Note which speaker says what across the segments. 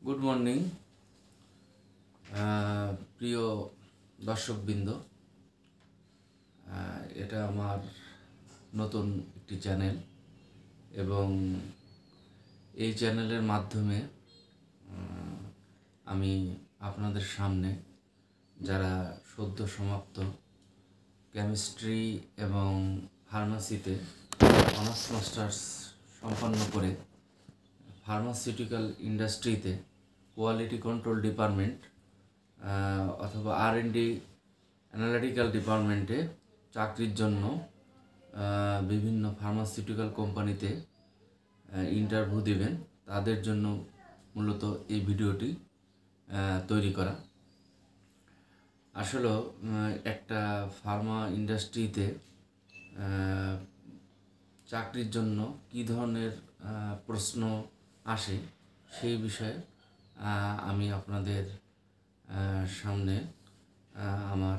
Speaker 1: Good morning প্রিয় দর্শকবৃন্দ। এটা আমার নতুন একটি চ্যানেল এবং এই চ্যানেলের মাধ্যমে আমি আপনাদের সামনে যারা সদ্য সমাপ্ত কেমিস্ট্রি এবং ফার্মাসিতে অনার্স মাস্টার্স সম্পন্ন করে ফার্মাসিউটিক্যাল ইন্ডাস্ট্রিতে কোয়ালিটি কন্ট্রোল ডিপার্টমেন্ট অথবা R&D অ্যানালিটিক্যাল ডিপার্টমেন্টে চাকরির জন্য বিভিন্ন ফার্মাসিউটিক্যাল কোম্পানিতে ইন্টারভিউ দেবেন, তাদের জন্য মূলত এই ভিডিওটি তৈরি করা। আসলে একটা ফার্মা ইন্ডাস্ট্রিতে চাকরির জন্য কী ধরনের প্রশ্ন আসে সেই বিষয়ে আমি আপনাদের সামনে আমার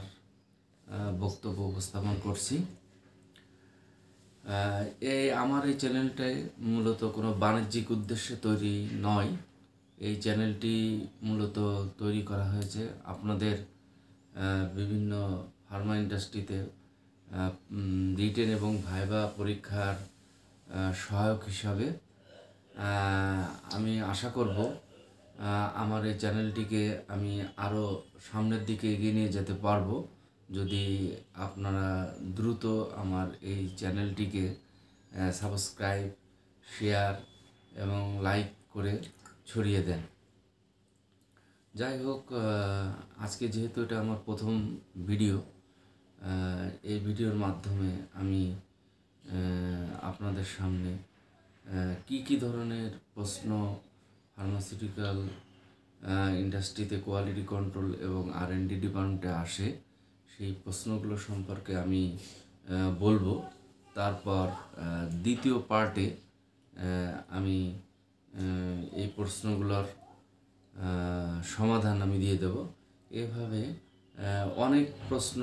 Speaker 1: বক্তব্য উপস্থাপন করছি। আমার এই চ্যানেলটাই মূলত কোনো বাণিজ্যিক উদ্দেশ্যে তৈরি নয়। এই চ্যানেলটি মূলত তৈরি করা হয়েছে আপনাদের বিভিন্ন ফার্মা ইন্ডাস্ট্রিতে রিটেন এবং ভাইভা পরীক্ষার সহায়ক হিসাবে। আমি আশা করব আমার এই চ্যানেলটিকে আমি আরও সামনের দিকে এগিয়ে নিয়ে যেতে পারবো যদি আপনারা দ্রুত আমার এই চ্যানেলটিকে সাবস্ক্রাইব, শেয়ার এবং লাইক করে ছড়িয়ে দেন। যাই হোক, আজকে যেহেতু এটা আমার প্রথম ভিডিও, এই ভিডিওর মাধ্যমে আমি আপনাদের সামনে কি ধরনের প্রশ্ন ফার্মাসিউটিক্যাল ইন্ডাস্ট্রিতে কোয়ালিটি কন্ট্রোল এবং R&D ডিপার্টমেন্টে আসে সেই প্রশ্নগুলো সম্পর্কে আমি বলবো। তারপর দ্বিতীয় পার্টে আমি এই প্রশ্নগুলোর সমাধান আমি দিয়ে দেব। এভাবে অনেক প্রশ্ন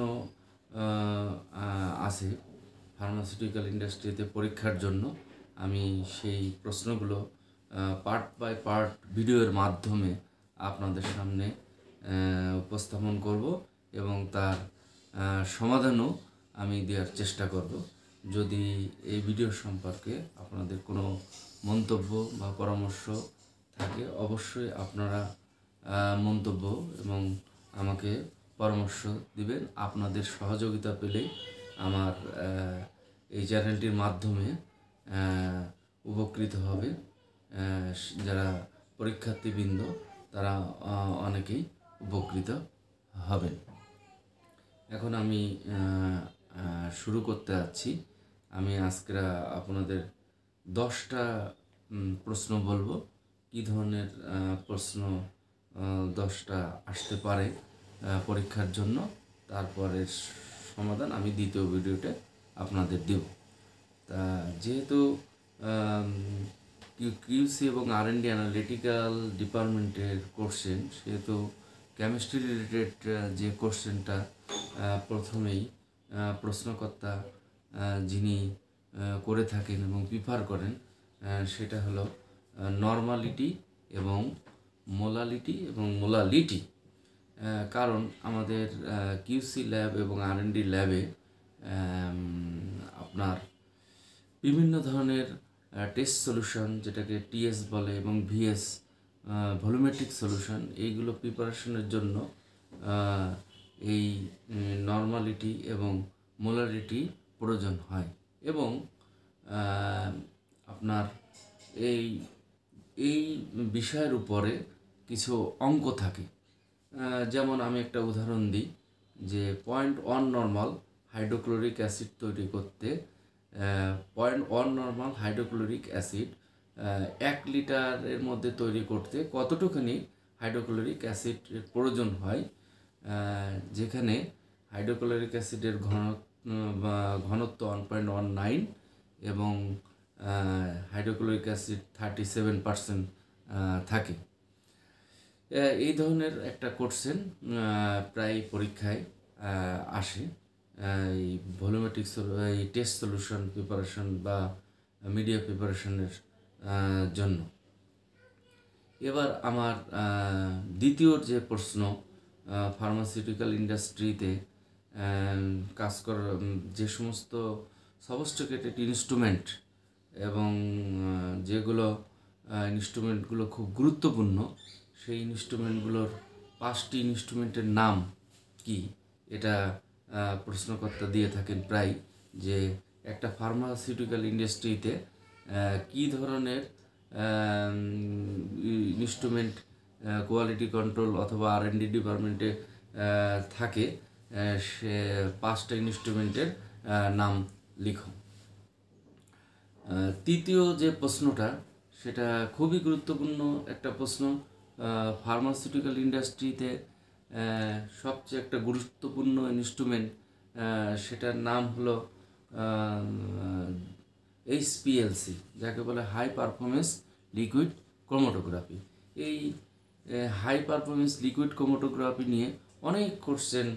Speaker 1: আছে ফার্মাসিউটিক্যাল ইন্ডাস্ট্রিতে পরীক্ষার জন্য। আমি সেই প্রশ্নগুলো পার্ট বাই পার্ট ভিডিওর মাধ্যমে আপনাদের সামনে উপস্থাপন করব এবং তার সমাধানও আমি দেওয়ার চেষ্টা করব। যদি এই ভিডিও সম্পর্কে আপনাদের কোনো মন্তব্য বা পরামর্শ থাকে অবশ্যই আপনারা মন্তব্য এবং আমাকে পরামর্শ দিবেন। আপনাদের সহযোগিতা পেলে আমার এই চ্যানেলটির মাধ্যমে উপকৃত হবে যারা পরীক্ষার্থীবৃন্দ, তারা অনেকেই উপকৃত হবেন। এখন আমি শুরু করতে যাচ্ছি। আমি আজকে আপনাদের 10টা প্রশ্ন বলবো, কী ধরনের প্রশ্ন 10টা আসতে পারে পরীক্ষার জন্য। তারপরের সমাধান আমি দ্বিতীয় ভিডিওতে আপনাদের দেব। তা যেহেতু কিউসি এবং R&D অ্যানালিটিক্যাল ডিপার্টমেন্টের কোশ্চেন, সেহেতু কেমিস্ট্রি রিলেটেড যে কোশ্চেনটা প্রথমেই প্রশ্নকর্তা যিনি করে থাকেন এবং প্রিফার করেন সেটা হলো নর্মালিটি এবং মোলালিটি। কারণ আমাদের কিউসি ল্যাব এবং R&D ল্যাবে আপনার বিভিন্ন ধরনের টেস্ট সলিউশন, যেটাকে TS বলে, এবং VS ভলিউমেট্রিক সলিউশন, এইগুলো প্রিপারেশনের জন্য এই নর্মালিটি এবং মোলারিটি প্রয়োজন হয়। এবং আপনার এই বিষয়ের উপরে কিছু অঙ্ক থাকে। যেমন আমি একটা উদাহরণ দিই যে 0.1 নর্মাল হাইড্রোক্লোরিক অ্যাসিড তৈরি করতে 0.1 নর্মাল হাইড্রোক্লোরিক অ্যাসিড 1 লিটারের মধ্যে তৈরি করতে কতটুকুনি হাইড্রোক্লোরিক অ্যাসিড প্রয়োজন হয়, যেখানে হাইড্রোক্লোরিক অ্যাসিডের ঘনত্ব 1.19 এবং হাইড্রোক্লোরিক অ্যাসিড 37% থাকে। এই ধরনের একটা কোশ্চেন প্রায় পরীক্ষায় আসে এই ভলিউমেট্রিক এই টেস্ট সলিউশন প্রিপারেশন বা মিডিয়া প্রিপারেশনের জন্য। এবার আমার দ্বিতীয় যে প্রশ্ন, ফার্মাসিউটিক্যাল ইন্ডাস্ট্রিতে কাজ করার যে সমস্ত সফিস্টিকেটেড ইনস্ট্রুমেন্ট এবং যেগুলো ইনস্ট্রুমেন্টগুলো খুব গুরুত্বপূর্ণ, সেই ইনস্ট্রুমেন্টগুলোর 5টি ইনস্ট্রুমেন্টের নাম কি, এটা প্রশ্নকর্তা দিয়ে থাকেন প্রায়, যে একটা ফার্মাসিউটিক্যাল ইন্ডাস্ট্রিতে কী ধরনের ইনস্ট্রুমেন্ট কোয়ালিটি কন্ট্রোল অথবা R&D ডিপার্টমেন্টে থাকে, সে 5টা ইনস্ট্রুমেন্টের নাম লিখো। তৃতীয় যে প্রশ্নটা, সেটা খুবই গুরুত্বপূর্ণ একটা প্রশ্ন। ফার্মাসিউটিক্যাল ইন্ডাস্ট্রিতে সবচেয়ে একটা গুরুত্বপূর্ণ ইনস্ট্রুমেন্ট, সেটার নাম হলো HPLC, যাকে বলে হাই পারফরমেন্স লিকুইড ক্রোমাটোগ্রাফি। এই হাই পারফরমেন্স লিকুইড ক্রোমাটোগ্রাফি নিয়ে অনেক কোশ্চেন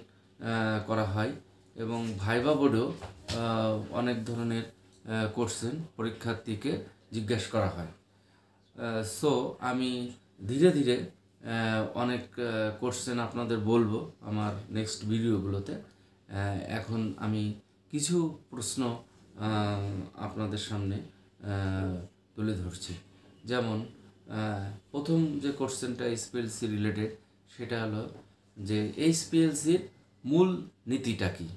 Speaker 1: করা হয় এবং ভাইবা বোর্ডেও অনেক ধরনের কোশ্চেন পরীক্ষার্থীকে জিজ্ঞাসা করা হয়। সো আমি ধীরে ধীরে অনেক কোশ্চেন আপনাদের বলবো আমার নেক্সট ভিডিওগুলোতে। এখন আমি কিছু প্রশ্ন আপনাদের সামনে তুলে ধরছি। যেমন প্রথম যে কোশ্চেনটা HPLC রিলেটেড, সেটা হলো যে HPLCর মূল নীতিটা কী,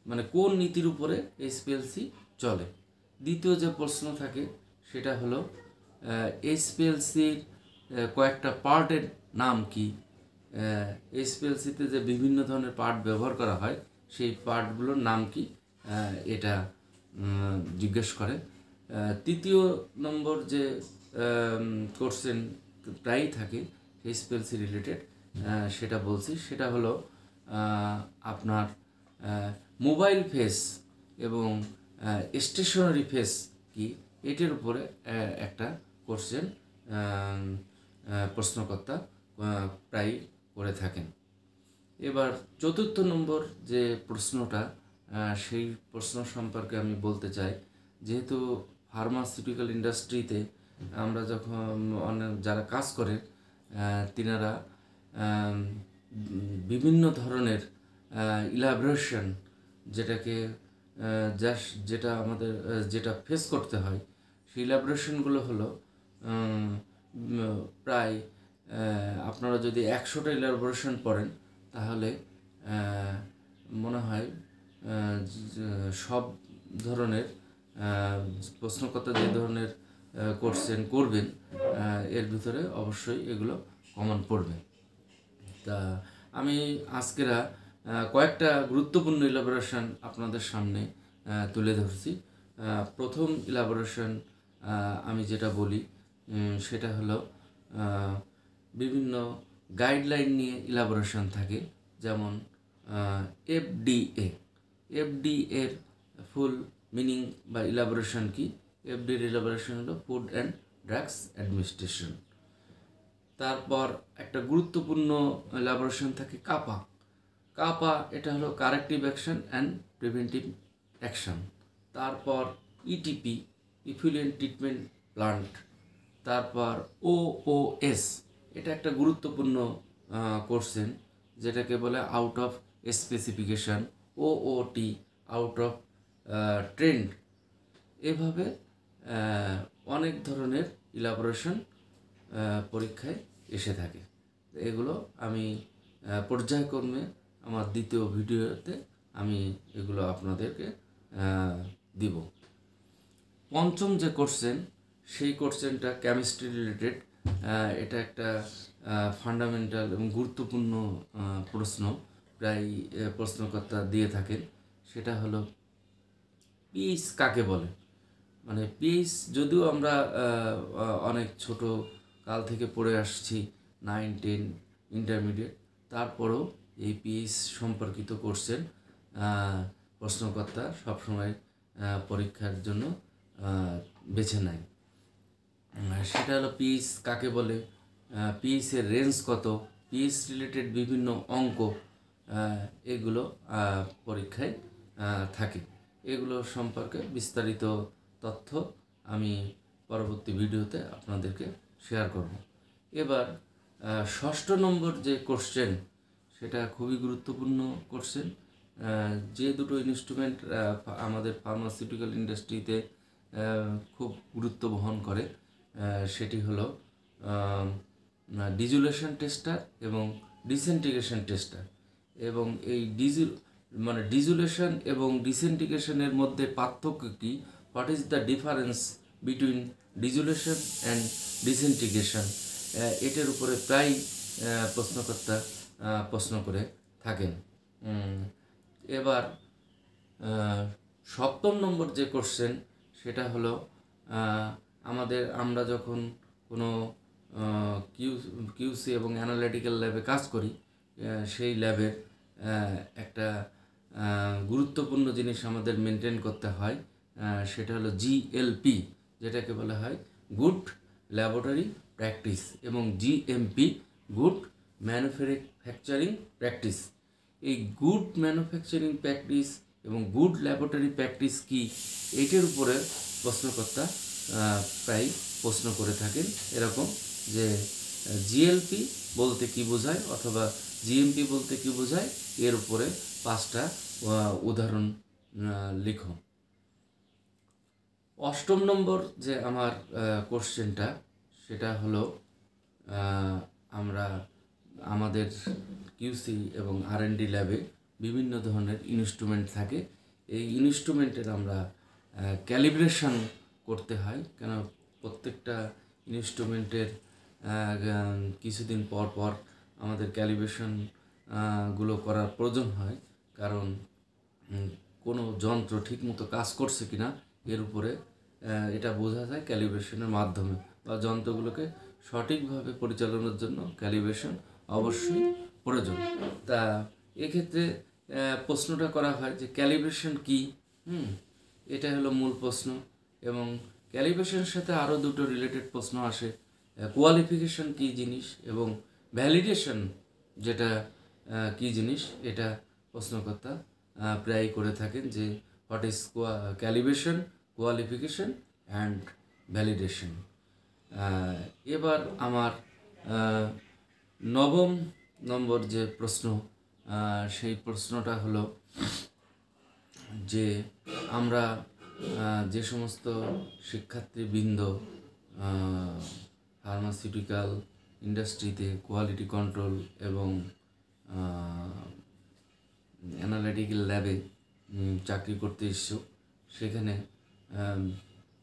Speaker 1: মানে কোন নীতির উপরে HPLC চলে। দ্বিতীয় যে প্রশ্ন থাকে সেটা হলো HPLCর কয়েকটা পার্টের নাম কি, HPLCতে যে বিভিন্ন ধরনের পার্ট ব্যবহার করা হয় সেই পার্টগুলোর নাম কি, এটা জিজ্ঞেস করে। তৃতীয় নম্বর যে কোশ্চেন প্রায়ই থাকে HPLC রিলেটেড, সেটা বলছি, সেটা হলো আপনার মোবাইল ফেস এবং স্টেশনারি ফেস কি, এটির উপরে একটা কোশ্চেন প্রশ্নকর্তা প্রায় করে থাকেন। এবার চতুর্থ নম্বর যে প্রশ্নটা, সেই প্রশ্ন সম্পর্কে আমি বলতে চাই। যেহেতু ফার্মাসিউটিক্যাল ইন্ডাস্ট্রিতে আমরা যখন যারা কাজ করে তিনারা বিভিন্ন ধরনের ইলাবরেশন, যেটা আমাদের যেটা ফেস করতে হয়, সেই ইলাবরেশনগুলো হলো প্রায় আপনারা যদি 100টা ইলাবরেশন পড়েন তাহলে মনে হয় সব ধরনের প্রশ্নকর্তা যে ধরনের কোশ্চেন করবেন এর ভিতরে অবশ্যই এগুলো কমন পড়বে। তা আমি আজকের কয়েকটা গুরুত্বপূর্ণ ইলাবোরেশন আপনাদের সামনে তুলে ধরছি। প্রথম ইলাবোরেশন আমি যেটা বলি সেটা হলো বিভিন্ন গাইডলাইন নিয়ে ইলাবোরেশন থাকে। যেমন এফডিএর ফুল মিনিং বা ইলাবোরেশন কি, এফডির ইলাবোরেশন হলো ফুড অ্যান্ড ড্রাগস অ্যাডমিনিস্ট্রেশন। তারপর একটা গুরুত্বপূর্ণ ইলাবোরেশন থাকে কাপা, এটা হলো corrective action and preventive action. তারপর ইটিপি, ইফিলিয়েন্ট ট্রিটমেন্ট প্লান্ট। তারপর ওওএস, এটা একটা গুরুত্বপূর্ণ কোশ্চেন, যেটাকে বলে out of specification. OOT, out of trend. এভাবে অনেক ধরনের ইলাবোরেশন পরীক্ষায় এসে থাকে। এগুলো আমি পর্যায়ক্রমে আমার দ্বিতীয় ভিডিওতে আমি এগুলো আপনাদেরকে দিব। পঞ্চম যে কোশ্চেন, সেই কোশ্চেনটা কেমিস্ট্রি রিলেটেড। এটা একটা ফান্ডামেন্টাল এবং গুরুত্বপূর্ণ প্রশ্ন, প্রায় প্রশ্নকর্তা দিয়ে থাকেন। সেটা হলো পিএইচ কাকে বলে। মানে পিএইচ যদিও আমরা অনেক ছোট কাল থেকে পড়ে আসছি, 9, 10 ইন্টারমিডিয়েট, তারপরেও এই পিএইচ সম্পর্কিত কোশ্চেন প্রশ্নকর্তা সবসময় পরীক্ষার জন্য বেছে নেয়। সেটা হলো পিএইচ কাকে বলে, পিএইচের রেঞ্জ কত, পিএইচ রিলেটেড বিভিন্ন অঙ্ক, এগুলো পরীক্ষায় থাকে। এগুলো সম্পর্কে বিস্তারিত তথ্য আমি পরবর্তী ভিডিওতে আপনাদেরকে শেয়ার করব। এবার ষষ্ঠ নম্বর যে কোশ্চেন, সেটা খুবই গুরুত্বপূর্ণ কোশ্চেন। যে দুটো ইনস্ট্রুমেন্ট আমাদের ফার্মাসিউটিক্যাল ইন্ডাস্ট্রিতে খুব গুরুত্ব বহন করে, সেটি হলো ডিজুলেশন টেস্টার এবং ডিসেন্টিগ্রেশন টেস্টার। এবং এই ডিজুলেশন এবং ডিসেন্টিগ্রেশনের মধ্যে পার্থক্য কী, what is the difference between dissolution and disintegration, এটার উপরে প্রায় প্রশ্নকর্তা প্রশ্ন করে থাকেন। এবার সপ্তম নম্বর যে কোশ্চেন, সেটা হলো আমরা যখন কোনো কিউসি এবং অ্যানালিটিক্যাল ল্যাবে কাজ করি, সেই ল্যাবের একটা গুরুত্বপূর্ণ জিনিস আমাদের মেনটেন করতে হয়, সেটা হলো জিএলপি, যেটাকে বলা হয় গুড ল্যাবরেটরি প্র্যাকটিস, এবং জিএমপি গুড ম্যানুফ্যাকচারিং প্র্যাকটিস। এই গুড ম্যানুফ্যাকচারিং প্র্যাকটিস এবং গুড ল্যাবরেটরি প্র্যাকটিস কি, এইটার উপরে প্রশ্নকর্তা প্রায় প্রশ্ন করে থাকেন এরকম যে জিএলপি বলতে কি বোঝায় অথবা জিএমপি বলতে কি বোঝায়, এর উপরে 5টা উদাহরণ লিখো। অষ্টম নম্বর যে আমার কোশ্চেনটা, সেটা হলো আমাদের কিউসি এবং R&D ল্যাবে বিভিন্ন ধরনের ইনস্ট্রুমেন্ট থাকে। এই ইনস্ট্রুমেন্টের আমরা ক্যালিব্রেশন করতে হয়, কেন প্রত্যেকটা ইনস্ট্রুমেন্টের কিছুদিন পর পর আমাদের ক্যালিব্রেশন গুলো করার প্রয়োজন হয়, কারণ কোনো যন্ত্র ঠিকমতো কাজ করছে কিনা এর উপরে এটা বোঝা যায় ক্যালিব্রেশনের মাধ্যমে, বা যন্ত্রগুলোকে সঠিকভাবে পরিচালনার জন্য ক্যালিব্রেশন অবশ্যই প্রয়োজন। তা এক্ষেত্রে প্রশ্নটা করা হয় যে ক্যালিব্রেশন কি, এটা হলো মূল প্রশ্ন। এবং ক্যালিব্রেশনের সাথে আরও দুটো রিলেটেড প্রশ্ন আসে, কোয়ালিফিকেশন কি জিনিস এবং ভ্যালিডেশন যেটা কি জিনিস, এটা প্রশ্নকর্তা প্রায় করে থাকেন যে what is calibration, qualification and validation. এবার আমার নবম নম্বর যে প্রশ্ন, সেই প্রশ্নটা হলো যে আমরা যে সমস্ত শিক্ষার্থীবৃন্দ ফার্মাসিউটিক্যাল ইন্ডাস্ট্রিতে কোয়ালিটি কন্ট্রোল এবং অ্যানালিটিক্যাল ল্যাবে চাকরি করতে ইচ্ছুক, সেখানে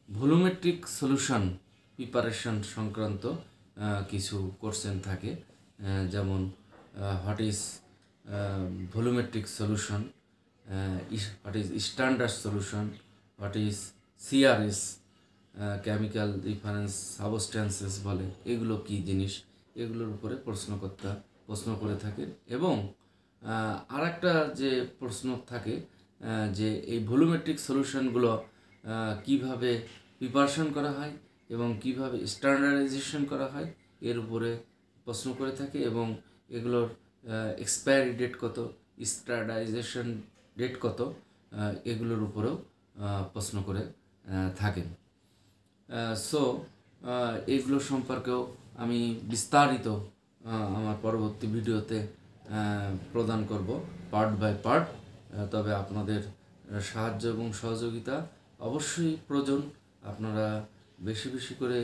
Speaker 1: ভলিউমেট্রিক সলিউশন প্রিপারেশন সংক্রান্ত কিছু কোশ্চেন থাকে, যেমন what is volumetric solution, what is standard solution, what is CRS, chemical reference substances বলে, এগুলো কি জিনিস, এগুলোর উপরে প্রশ্নকর্তা প্রশ্ন করে থাকেন। এবং আর একটা যে প্রশ্ন থাকে যে এই ভলিউমেট্রিক সলিউশনগুলো কিভাবে প্রিপারেশন করা হয় এবং কিভাবে স্ট্যান্ডার্ডাইজেশন করা হয়, এর উপরে প্রশ্ন করে থাকে। এবং এগুলোর এক্সপায়ারি ডেট কত, স্ট্যান্ডার্ডাইজেশন ডেট কত, এগুলোর উপরেও প্রশ্ন করে থাকেন। সো এগুলো সম্পর্কেও আমি বিস্তারিত আমার পরবর্তী ভিডিওতে প্রদান করব পার্ট বাই পার্ট। তবে আপনাদের সাহায্য এবং সহযোগিতা অবশ্যই প্রয়োজন। আপনারা বেশি বেশি করে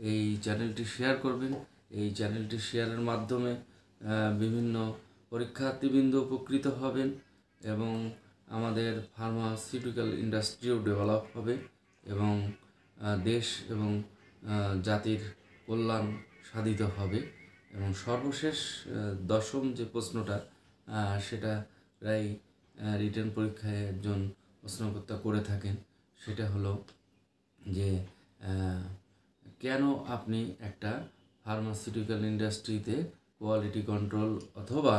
Speaker 1: এই চ্যানেলটি শেয়ার করবেন। এই চ্যানেলটি শেয়ারের মাধ্যমে বিভিন্ন পরীক্ষার্থীবৃন্দ উপকৃত হবেন এবং আমাদের ফার্মাসিউটিক্যাল ইন্ডাস্ট্রিও ডেভেলপ হবে এবং দেশ এবং জাতির কল্যাণ সাধিত হবে। এবং সর্বশেষ দশম যে প্রশ্নটা, সেটা প্রায় রিটেন পরীক্ষায় একজন প্রশ্নকর্তা করে থাকেন, সেটা হলো যে কেন আপনি একটা ফার্মাসিউটিক্যাল ইন্ডাস্ট্রিতে কোয়ালিটি কন্ট্রোল অথবা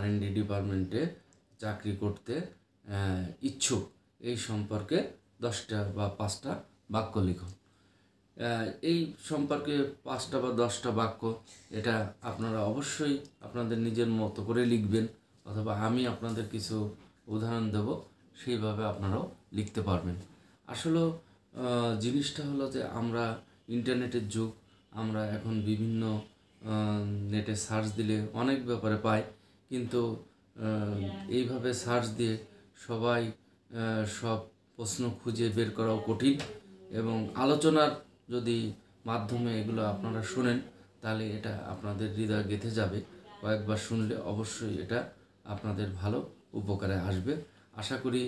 Speaker 1: R&D ডিপার্টমেন্টে চাকরি করতে ইচ্ছুক, এই সম্পর্কে 10টা বা 5টা বাক্য লিখুন। এই সম্পর্কে 5টা বা 10টা বাক্য এটা আপনারা অবশ্যই আপনাদের নিজের মতো করে লিখবেন, অথবা আমি আপনাদের কিছু উদাহরণ দেব, সেইভাবে আপনারাও লিখতে পারবেন। আসলে জিনিসটা হলো যে আমরা ইন্টারনেটের যুগ, আমরা এখন বিভিন্ন নেটে সার্চ দিলে অনেক ব্যাপারে পায়, কিন্তু এইভাবে সার্চ দিয়ে সবাই সব প্রশ্ন খুঁজে বের করাও কঠিন। এবং আলোচনার যদি মাধ্যমে এগুলো আপনারা শোনেন, তাহলে এটা আপনাদের হৃদয়ে গেঁথে যাবে। কয়েকবার শুনলে অবশ্যই এটা আপনাদের ভালো উপকারে আসবে। আশা করি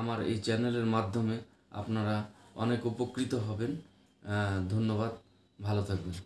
Speaker 1: আমার এই চ্যানেলের মাধ্যমে আপনারা অনেক উপকৃত হবেন। ধন্যবাদ, ভালো থাকবেন।